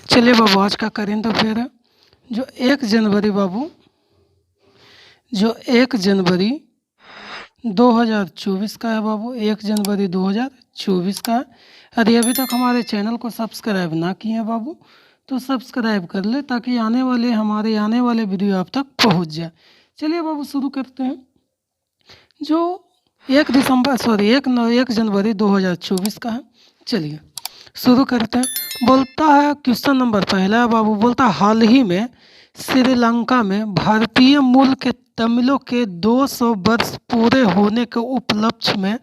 चलिए बाबू आज का करें तो फिर जो 1 जनवरी बाबू जो 1 जनवरी 2024 का है बाबू। 1 जनवरी 2024 का है। यदि अभी तक हमारे चैनल को सब्सक्राइब ना किए हैं बाबू तो सब्सक्राइब कर ले ताकि हमारे आने वाले वीडियो आप तक पहुंच जाए। चलिए बाबू शुरू करते हैं। जो 1 जनवरी 2024 का है। चलिए शुरू करते हैं। बोलता है क्वेश्चन नंबर पहला है बाबू। बोलता है हाल ही में श्रीलंका में भारतीय मूल के तमिलों के 200 वर्ष पूरे होने के उपलक्ष्य में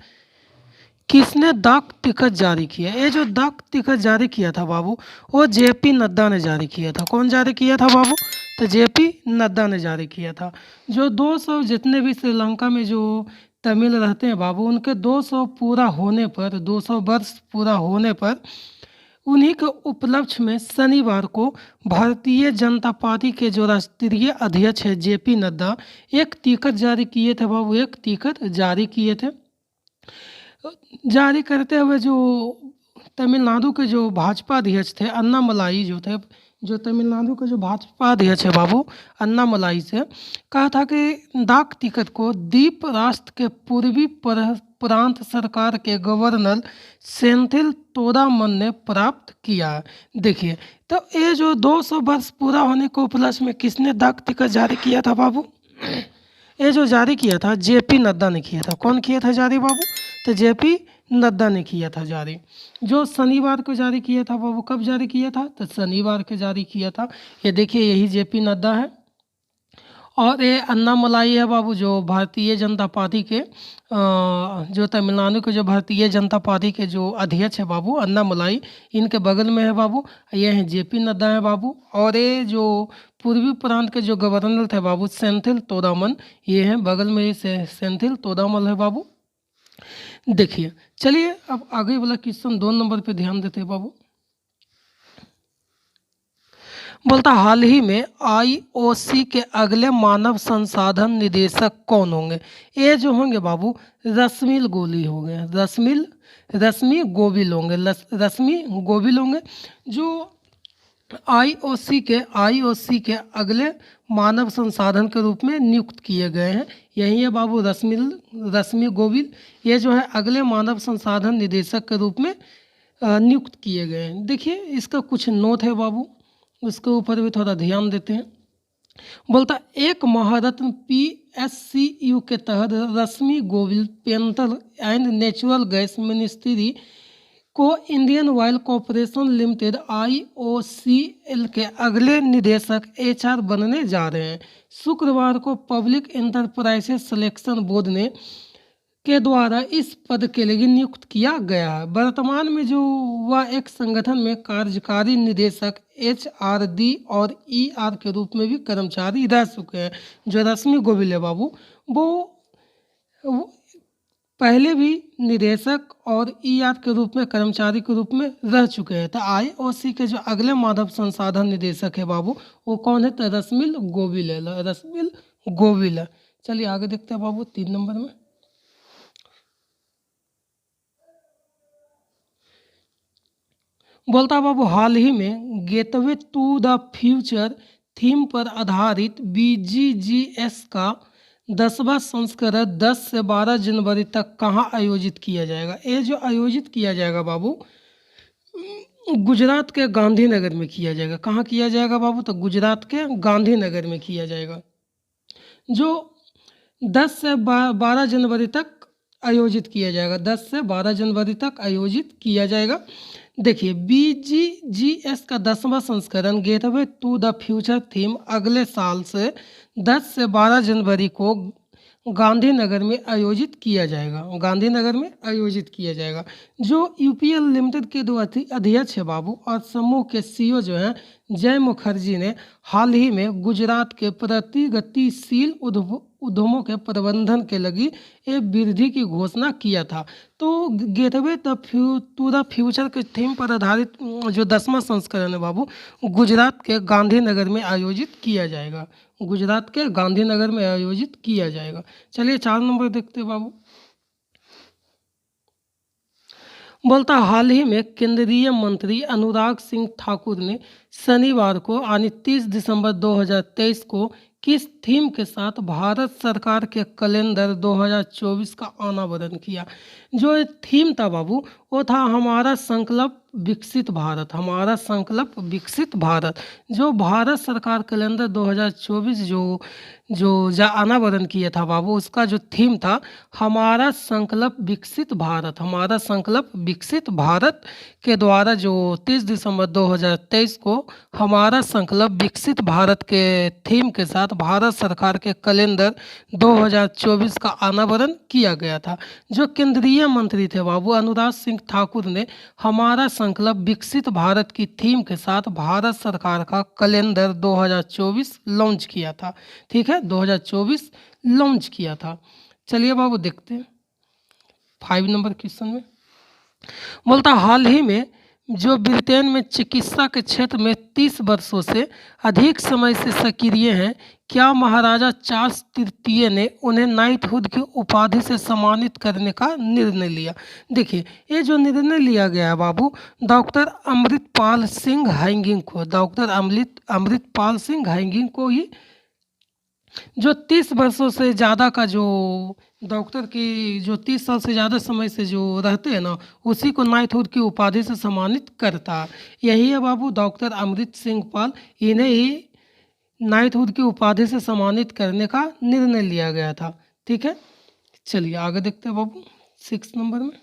किसने डाक टिकट जारी किया। ये जो डाक टिकट जारी किया था बाबू वो जेपी नड्डा ने जारी किया था। कौन जारी किया था बाबू? तो जेपी नड्डा ने जारी किया था। जो 200 जितने भी श्रीलंका में जो तमिल रहते हैं बाबू उनके 200 पूरा होने पर 200 वर्ष पूरा होने पर उन्हीं के उपलक्ष्य में शनिवार को भारतीय जनता पार्टी के जो राष्ट्रीय अध्यक्ष है जेपी नड्डा एक टिकट जारी किए थे बाबू। एक टिकट जारी किए थे। जारी करते हुए जो तमिलनाडु के जो भाजपा अध्यक्ष थे अन्नामलाई जो तमिलनाडु के जो भाजपा अध्यक्ष है बाबू अन्नामलाई से कहा था कि डाक टिकट को द्वीप राष्ट्र के पूर्वी प्रांत सरकार के गवर्नर सेंथिल तोडामन ने प्राप्त किया। देखिए तो ये जो 200 वर्ष पूरा होने के उपलक्ष्य में किसने डाक टिकट जारी किया था बाबू? ये जो जारी किया था जेपी नड्डा ने किया था। कौन किया था जारी बाबू? तो जेपी नड्डा ने किया था जारी। जो शनिवार को जारी किया था बाबू। कब जारी किया था? तो शनिवार को जारी किया था। ये देखिए यही जेपी नड्डा है और ये अन्नामलाई है बाबू जो भारतीय जनता पार्टी के जो तमिलनाडु के जो भारतीय जनता पार्टी के जो अध्यक्ष है बाबू अन्नामलाई इनके बगल में है बाबू। ये हैं जेपी नड्डा है बाबू। और ये जो पूर्वी प्रांत के जो गवर्नर थे बाबू सेंथिल तोडामन ये हैं बगल में ही सेंथिल तोडामन है बाबू। देखिए चलिए अब आगे वाला क्वेश्चन 2 नंबर पे ध्यान देते हैं बाबू। बोलता हाल ही में आईओसी के अगले मानव संसाधन निदेशक कौन होंगे? ये जो होंगे बाबू रश्मिल गोली होंगे। रश्मि गोविल होंगे। रश्मि गोविल होंगे जो आईओसी के अगले मानव संसाधन के रूप में नियुक्त किए गए हैं। यही है बाबू रश्मि गोविल। ये जो है अगले मानव संसाधन निदेशक के रूप में नियुक्त किए गए हैं। देखिए इसका कुछ नोट है बाबू उसके ऊपर भी थोड़ा ध्यान देते हैं। बोलता एक महारत्न पीएससीयू के तहत रश्मि गोविल पेंटर एंड नेचुरल गैस मिनिस्ट्री को Indian oil corporation limited IOCL के अगले निदेशक एचआर बनने जा रहे हैं। शुक्रवार को पब्लिक एंटरप्राइजेस सिलेक्शन बोर्ड ने के द्वारा इस पद के लिए नियुक्त किया गया है। वर्तमान में जो वह एक संगठन में कार्यकारी निदेशक एचआरडी और ईआर के रूप में भी कर्मचारी रह चुके हैं। जो रश्मि गोविल है बाबू वो पहले भी निदेशक और ईआर के रूप में कर्मचारी के रूप में रह चुके हैं। तो आईओसी के जो अगले मानव संसाधन निदेशक है बाबू वो कौन है? तो रश्मिल गोविल है। रश्मिल गोविल है। चलिए आगे देखते हैं बाबू 3 नंबर में। बोलता बाबू हाल ही में gateway to the future theme पर आधारित बीजीजीएस का 10वां संस्करण 10 से 12 जनवरी तक कहाँ आयोजित किया जाएगा? ये जो आयोजित किया जाएगा बाबू गुजरात के गांधीनगर में किया जाएगा। कहाँ किया जाएगा बाबू? तो गुजरात के गांधीनगर में किया जाएगा। जो 10 से 12 जनवरी तक आयोजित किया जाएगा। 10 से 12 जनवरी तक आयोजित किया जाएगा। देखिए बीजीजीएस का 10वां संस्करण gateway to the future theme अगले साल से 10 से 12 जनवरी को गांधीनगर में आयोजित किया जाएगा। गांधीनगर में आयोजित किया जाएगा। जो यूपीएल लिमिटेड के दो अध्यक्ष है बाबू और समूह के सीईओ जो हैं जय मुखर्जी ने हाल ही में गुजरात के प्रगतिशील उद्यमों के प्रबंधन के लगी एक वृद्धि की घोषणा किया था। तो गेटवे टू द फ्यूचर के थीम पर आधारित जो 10वां संस्करण है बाबू गुजरात के गांधीनगर में आयोजित किया जाएगा। गुजरात के गांधीनगर में आयोजित किया जाएगा। चलिए 4 नंबर देखते हैं बाबू। बोलता हाल ही में केंद्रीय मंत्री अनुराग सिंह ठाकुर ने शनिवार को यानी 30 दिसंबर 2023 को किस थीम के साथ भारत सरकार के कैलेंडर 2024 का अनावरण किया। जो ये थीम था बाबू वो था हमारा संकल्प विकसित भारत, हमारा संकल्प विकसित भारत। जो भारत सरकार कैलेंडर 2024 जो अनावरण किया था बाबू, उसका जो थीम था हमारा संकल्प विकसित भारत, हमारा संकल्प विकसित भारत के द्वारा जो 30 दिसंबर 2023 को हमारा संकल्प विकसित भारत के थीम के साथ भारत सरकार के कैलेंडर 2024 का अनावरण किया गया था। जो केंद्रीय मंत्री थे बाबू अनुराग सिंह ठाकुर ने हमारा संकल्प विकसित भारत की थीम के साथ भारत सरकार का कैलेंडर 2024 लॉन्च किया था। ठीक है, 2024 लॉन्च किया था। चलिए बाबू देखते हैं 5 नंबर क्वेश्चन में। बोलता हाल ही में जो ब्रिटेन में चिकित्सा के क्षेत्र में 30 वर्षों से अधिक समय से सक्रिय हैं, क्या महाराजा चार्ल्स तृतीय ने उन्हें नाइटहुड की उपाधि से सम्मानित करने का निर्णय लिया। देखिए ये जो निर्णय लिया गया है बाबू डॉक्टर अमृतपाल सिंह हैंगिंग को, डॉक्टर अमृतपाल सिंह हैंगिंग को ही जो 30 वर्षों से ज़्यादा का जो डॉक्टर की जो 30 साल से ज़्यादा समय से जो रहते हैं ना उसी को नाइटहुड की उपाधि से सम्मानित करता है। यही है बाबू डॉक्टर अमृत सिंह पाल, इन्हें ही नाइटहुड की उपाधि से सम्मानित करने का निर्णय लिया गया था। ठीक है, चलिए आगे देखते हैं बाबू 6 नंबर में।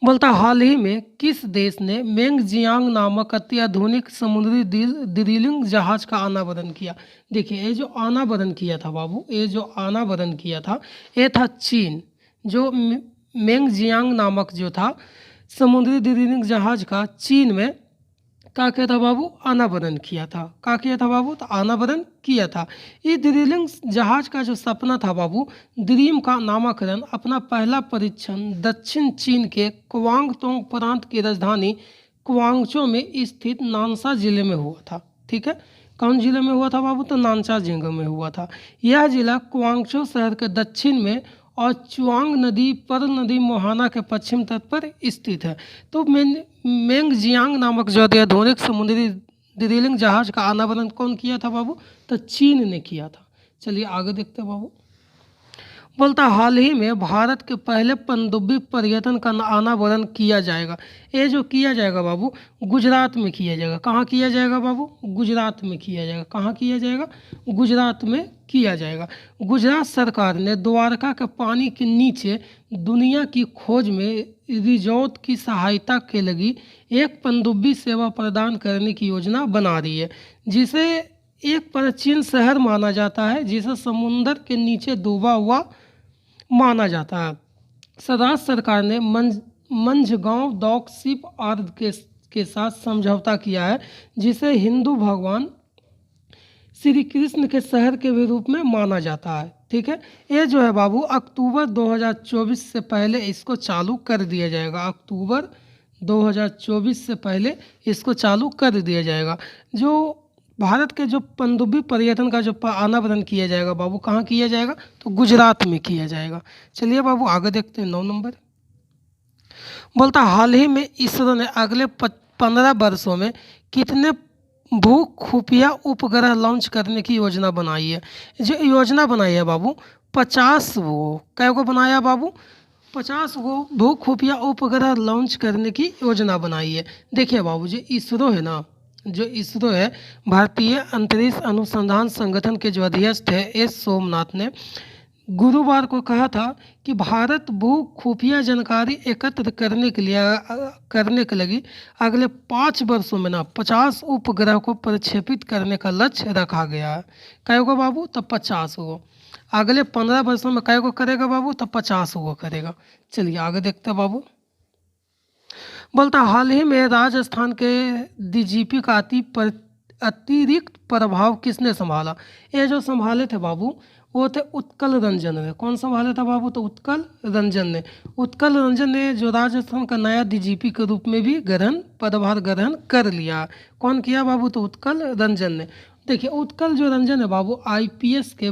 बोलता हाल ही में किस देश ने मेंगजियांग नामक अत्याधुनिक समुद्री ड्रिलिंग जहाज का अनावरण किया। देखिए ये जो अनावरण किया था बाबू, ये जो अनावरण किया था ये था चीन। जो मेंगजियांग नामक जो था समुद्री ड्रिलिंग जहाज का चीन में क्या किया था बाबू अनावरण किया था। क्या किया था बाबू तो अनावरण किया था। ये ड्रिलिंग जहाज का जो सपना था बाबू ड्रीम का नामकरण अपना पहला परीक्षण दक्षिण चीन के क्वांगतोंग प्रांत की राजधानी क्वांगचो में स्थित नानसा जिले में हुआ था। ठीक है, कौन जिले में हुआ था बाबू तो नानसा जिले में हुआ था। यह जिला क्वांगचो शहर के दक्षिण में और चुआंग नदी पर नदी मोहाना के पश्चिम तट पर स्थित है। तो मेंगजियांग नामक जो आधुनिक समुद्री ड्रिलिंग जहाज का अनावरण कौन किया था बाबू तो चीन ने किया था। चलिए आगे देखते हैं बाबू। बोलता हाल ही में भारत के पहले पनडुब्बी पर्यटन का अनावरण किया जाएगा। ये जो किया जाएगा बाबू गुजरात में किया जाएगा। कहाँ किया जाएगा बाबू गुजरात में किया जाएगा। कहाँ किया जाएगा गुजरात में किया जाएगा। गुजरात सरकार ने द्वारका के पानी के नीचे दुनिया की खोज में रिजॉर्ट की सहायता के लगी एक पनडुब्बी सेवा प्रदान करने की योजना बना रही है, जिसे एक प्राचीन शहर माना जाता है जिसे समुंदर के नीचे डूबा हुआ माना जाता है। स्वराज सरकार ने मंझगांव डॉक शिप यार्ड के साथ समझौता किया है, जिसे हिंदू भगवान श्री कृष्ण के शहर के रूप में माना जाता है। ठीक है, ये जो है बाबू अक्टूबर 2024 से पहले इसको चालू कर दिया जाएगा। अक्टूबर 2024 से पहले इसको चालू कर दिया जाएगा। जो भारत के जो पनडुब्बी पर्यटन का जो अनावरण किया जाएगा बाबू कहाँ किया जाएगा तो गुजरात में किया जाएगा। चलिए बाबू आगे देखते हैं 9 नंबर। बोलता हाल ही में इसरो ने अगले 15 वर्षों में कितने भू खुफिया उपग्रह लॉन्च करने की योजना बनाई है। जो योजना बनाई है बाबू 50 वो कै को बनाया बाबू 50 गो भू खुफिया उपग्रह लॉन्च करने की योजना बनाई है। देखिए बाबू जो इसरो है ना, जो इसरो है भारतीय अंतरिक्ष अनुसंधान संगठन के जो अध्यक्ष थे एस सोमनाथ ने गुरुवार को कहा था कि भारत भू खुफिया जानकारी एकत्र करने के लगी अगले 5 वर्षों में ना 50 उपग्रह को प्रक्षेपित करने का लक्ष्य रखा गया है। कै गो बाबू तो 50 गो। अगले 15 वर्षों में कै गो करेगा बाबू तो 50 गो करेगा। चलिए आगे देखते हैं बाबू। बोलता हाल ही में राजस्थान के डीजीपी का अतिरिक्त प्रभाव किसने संभाला। ये जो संभाले थे बाबू वो थे उत्कल रंजन ने। कौन संभाले था बाबू तो उत्कल रंजन ने। उत्कल रंजन ने जो राजस्थान का नया डीजीपी के रूप में भी पदभार ग्रहण कर लिया। कौन किया बाबू तो उत्कल रंजन ने। देखिए उत्कल जो रंजन है बाबू आईपीएस के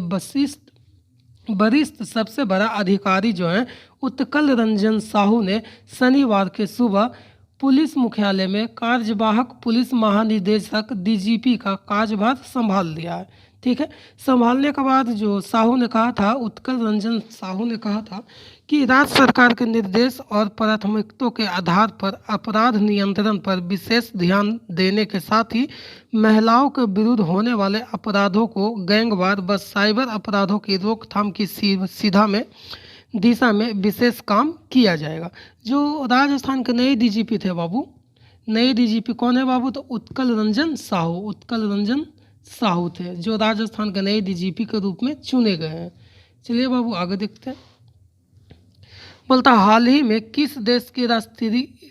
वरिष्ठ सबसे बड़ा अधिकारी जो है उत्कल रंजन साहू ने शनिवार के सुबह पुलिस मुख्यालय में कार्यवाहक पुलिस महानिदेशक डीजीपी का कार्यभार संभाल लिया है। ठीक है, संभालने के बाद जो साहू ने कहा था, उत्कल रंजन साहू ने कहा था कि राज्य सरकार के निर्देश और प्राथमिकताओं के आधार पर अपराध नियंत्रण पर विशेष ध्यान देने के साथ ही महिलाओं के विरुद्ध होने वाले अपराधों को गैंगवार व साइबर अपराधों की रोकथाम की सीधा में दिशा में विशेष काम किया जाएगा। जो राजस्थान के नए डीजीपी थे बाबू, नए डीजीपी कौन है बाबू? तो उत्कल रंजन साहू, उत्कल रंजन साहू थे जो राजस्थान के नए डीजीपी के रूप में चुने गए हैं। चलिए बाबू आगे देखते हैं। बोलता हाल ही में किस देश की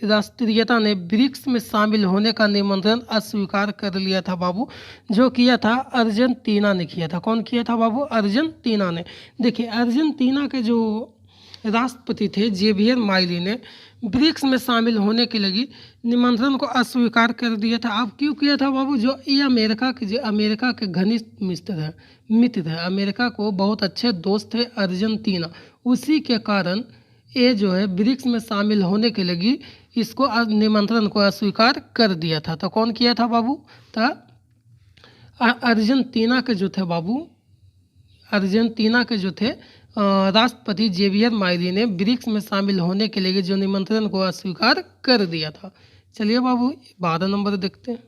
राष्ट्रीयता ने ब्रिक्स में शामिल होने का निमंत्रण अस्वीकार कर लिया था बाबू? जो किया था अर्जेंटीना ने किया था। कौन किया था बाबू? अर्जेंटीना ने। देखिए अर्जेंटीना के जो राष्ट्रपति थे जेवियर माइली ने ब्रिक्स में शामिल होने के लिए निमंत्रण को अस्वीकार कर दिया था। अब क्यों किया था बाबू? जो ये अमेरिका के घनिष्ठ मित्र है, अमेरिका को बहुत अच्छे दोस्त थे अर्जेंटीना, उसी के कारण ये जो है ब्रिक्स में शामिल होने के लिए इसको निमंत्रण को अस्वीकार कर दिया था। तो कौन किया था बाबू? तो अर्जेंटीना के जो थे बाबू, अर्जेंटीना के जो थे राष्ट्रपति जेवियर माइली ने ब्रिक्स में शामिल होने के लिए जो निमंत्रण को अस्वीकार कर दिया था। चलिए बाबू 12 नंबर देखते हैं।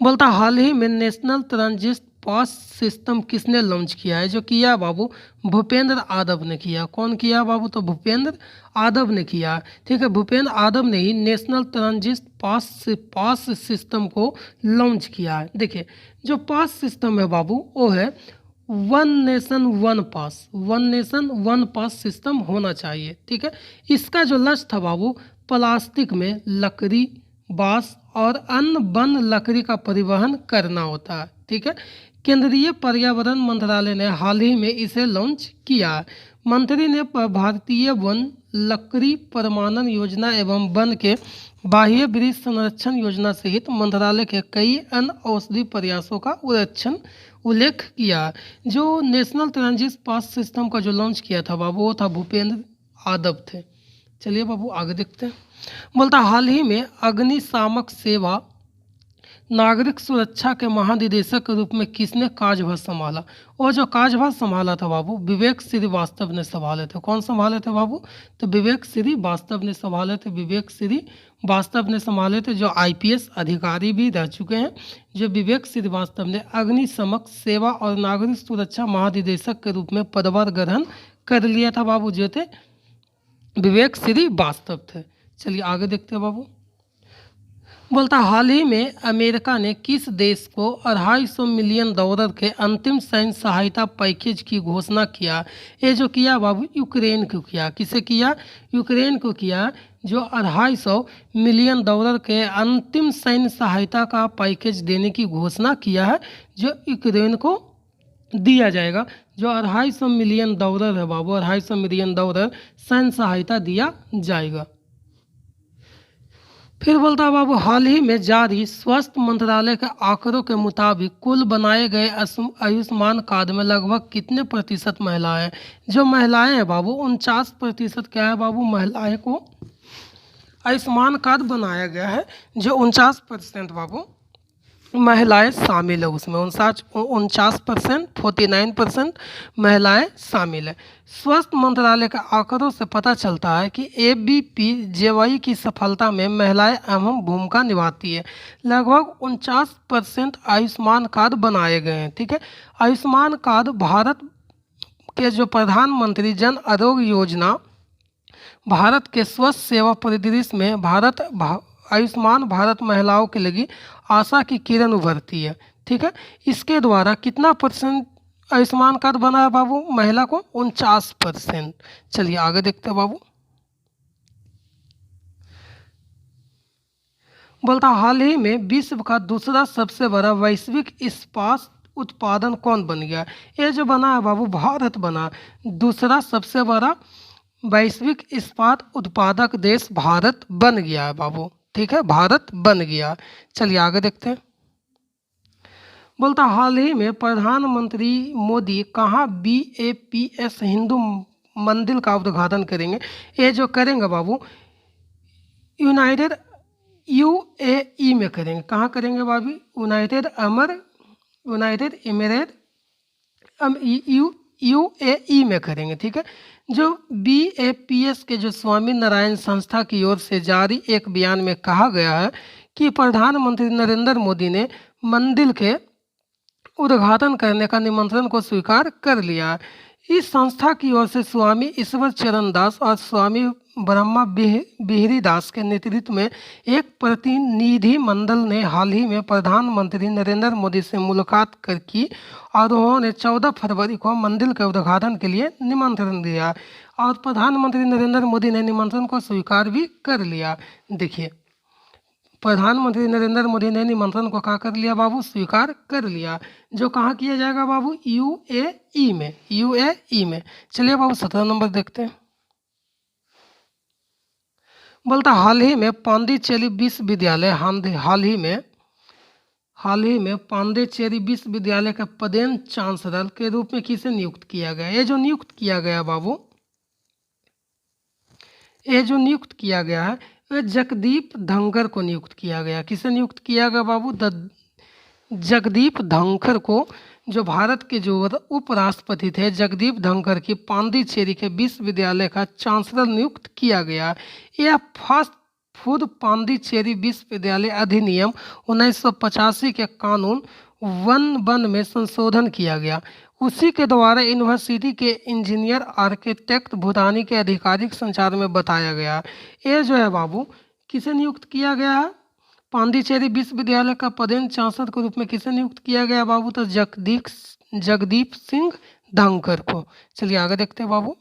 बोलता हाल ही में नेशनल ट्रांजिट पास सिस्टम किसने लॉन्च किया है? जो किया बाबू भूपेंद्र यादव ने किया। कौन किया बाबू? तो भूपेंद्र यादव ने किया। ठीक है, भूपेंद्र यादव ने ही नेशनल ट्रांजिट पास सिस्टम को लॉन्च किया है। देखिए जो पास सिस्टम है बाबू वो है one nation one pass, one nation one pass system होना चाहिए। ठीक है, इसका जो लक्ष्य था बाबू प्लास्टिक में लकड़ी, बांस और अन्य वन लकड़ी का परिवहन करना होता है। ठीक है, केंद्रीय पर्यावरण मंत्रालय ने हाल ही में इसे लॉन्च किया है। मंत्री ने भारतीय वन लकड़ी प्रमाणन योजना एवं वन के बाह्य वृक्ष संरक्षण योजना सहित मंत्रालय के कई अन्य औषधि प्रयासों का उल्लेख किया। जो नेशनल ट्रांजिट पास सिस्टम का जो लॉन्च किया था बाबू वो था भूपेंद्र यादव थे। चलिए बाबू आगे देखते हैं। बोलता हाल ही में अग्निशामक सेवा नागरिक सुरक्षा के महानिदेशक के रूप में किसने कार्यभार संभाला? और जो कार्यभार संभाला था बाबू विवेक श्रीवास्तव ने संभाले थे। कौन संभाले थे बाबू? तो विवेक श्रीवास्तव ने संभाले थे। विवेक श्रीवास्तव ने संभाले थे, जो आईपीएस अधिकारी भी रह चुके हैं। जो विवेक श्रीवास्तव ने अग्निशामक सेवा और नागरिक सुरक्षा महानिदेशक के रूप में पदभार ग्रहण कर लिया था बाबू, जो थे विवेक श्रीवास्तव थे। चलिए आगे देखते हैं बाबू। बोलता हाल ही में अमेरिका ने किस देश को $250 मिलियन के अंतिम सैन्य सहायता पैकेज की घोषणा किया? ये जो किया बाबू यूक्रेन को किया। किसे किया? यूक्रेन को किया। जो $250 मिलियन के अंतिम सैन्य सहायता का पैकेज देने की घोषणा किया है, जो यूक्रेन को दिया जाएगा। जो $250 मिलियन है बाबू, $250 मिलियन सैन्य सहायता दिया जाएगा। फिर बोलता है बाबू हाल ही में जारी स्वास्थ्य मंत्रालय के आंकड़ों के मुताबिक कुल बनाए गए आयुष्मान कार्ड में लगभग कितने प्रतिशत महिलाएं? जो महिलाएं हैं बाबू 49% क्या है बाबू? महिलाएं को आयुष्मान कार्ड बनाया गया है, जो 49% बाबू महिलाएं शामिल है उसमें। 49%, 49% महिलाएं शामिल है। स्वास्थ्य मंत्रालय के आंकड़ों से पता चलता है कि ABPJY की सफलता में महिलाएं अहम भूमिका निभाती है। लगभग 49% आयुष्मान कार्ड बनाए गए हैं। ठीक है, आयुष्मान कार्ड भारत के जो प्रधानमंत्री जन आरोग्य योजना, भारत के स्वास्थ्य सेवा परिदृश्य में आयुष्मान भारत महिलाओं के लिए आशा की किरण उभरती है। ठीक है, इसके द्वारा कितना % आयुष्मान कार्ड बना है बाबू महिला को? 49%। चलिए आगे देखते हैं बाबू। बोलता हाल ही में विश्व का दूसरा सबसे बड़ा वैश्विक इस्पात उत्पादन कौन बन गया? ये जो बना है बाबू भारत बना। दूसरा सबसे बड़ा वैश्विक इस्पात उत्पादक देश भारत बन गया है बाबू। ठीक है, भारत बन गया। चलिए आगे देखते हैं। बोलता हाल ही में प्रधानमंत्री मोदी कहाँ BAPS हिंदू मंदिर का उद्घाटन करेंगे। ये जो करेंगे बाबू यूनाइटेड यूएई में करेंगे। कहाँ करेंगे बाबू? यूनाइटेड इमिरेट यूएई में करेंगे। ठीक है। जो बीएपीएस के जो स्वामी नारायण संस्था की ओर से जारी एक बयान में कहा गया है कि प्रधानमंत्री नरेंद्र मोदी ने मंदिर के उद्घाटन करने का निमंत्रण को स्वीकार कर लिया। इस संस्था की ओर से स्वामी ईश्वर चरण दास और स्वामी ब्रह्मा बिहारी दास के नेतृत्व में एक प्रतिनिधि मंडल ने हाल ही में प्रधानमंत्री नरेंद्र मोदी से मुलाकात कर की और उन्होंने 14 फरवरी को मंदिर के उद्घाटन के लिए निमंत्रण दिया और प्रधानमंत्री नरेंद्र मोदी ने निमंत्रण को स्वीकार भी कर लिया। देखिए, प्रधानमंत्री नरेंद्र मोदी ने निमंत्रण को कहाँ कर लिया बाबू? स्वीकार कर लिया। जो कहाँ किया जाएगा बाबू? यूएई में। यूएई में। चलिए बाबू 17 नंबर देखते हैं। बोलता हाल ही में पांडिचेरी विश्वविद्यालय हाल ही में पांडिचेरी विश्वविद्यालय के पदेन चांसलर के रूप में किसे नियुक्त किया गया? ये जो नियुक्त किया गया बाबू, ये जो नियुक्त किया गया है वह जगदीप धनखड़ को नियुक्त किया गया। किसे नियुक्त किया गया बाबू? जगदीप धनखड़ को, जो भारत के जो उपराष्ट्रपति थे जगदीप धनखड़ की पांडिचेरी के विश्वविद्यालय का चांसलर नियुक्त किया गया। यह फास्ट फूड पांडिचेरी विश्वविद्यालय अधिनियम 1985 के कानून 1 में संशोधन किया गया। उसी के द्वारा यूनिवर्सिटी के इंजीनियर आर्किटेक्ट भूटानी के आधिकारिक संचार में बताया गया। ये जो है बाबू किसे नियुक्त किया गया है? पांडिचेरी विश्वविद्यालय का पदेन चांसलर के रूप में किसे नियुक्त किया गया बाबू? तो जगदीप सिंह धनखड़ को। चलिए आगे देखते हैं बाबू।